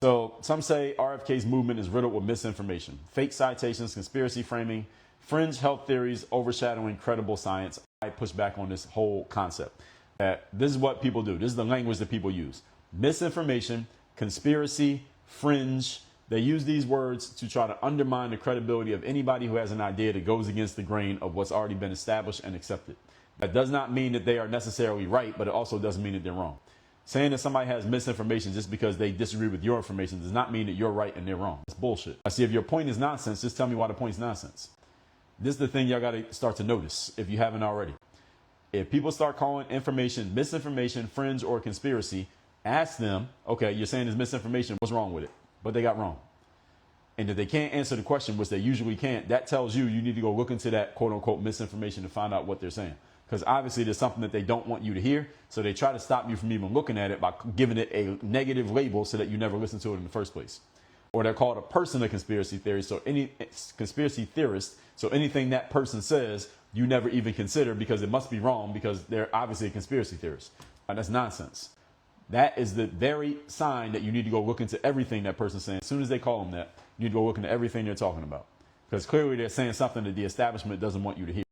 So some say RFK's movement is riddled with misinformation, fake citations, conspiracy framing, fringe health theories overshadowing credible science. I push back on this whole concept that this is what people do. This is the language that people use. Misinformation, conspiracy, fringe. They use these words to try to undermine the credibility of anybody who has an idea that goes against the grain of what's already been established and accepted. That does not mean that they are necessarily right, but it also doesn't mean that they're wrong. Saying that somebody has misinformation just because they disagree with your information does not mean that you're right and they're wrong. It's bullshit. I see if your point is nonsense, just tell me why the point is nonsense. This is the thing y'all got to start to notice if you haven't already. If people start calling information misinformation, fringe, or conspiracy, ask them, okay, you're saying it's misinformation, what's wrong with it? But they got wrong. And if they can't answer the question, which they usually can't, that tells you need to go look into that quote unquote misinformation to find out what they're saying. Because obviously there's something that they don't want you to hear. So they try to stop you from even looking at it by giving it a negative label so that you never listen to it in the first place. Or they're called a person of conspiracy theory. So any conspiracy theorist, so anything that person says, you never even consider because it must be wrong because they're obviously a conspiracy theorist. And that's nonsense. That is the very sign that you need to go look into everything that person's saying. As soon as they call them that, you need to go look into everything they're talking about. Because clearly they're saying something that the establishment doesn't want you to hear.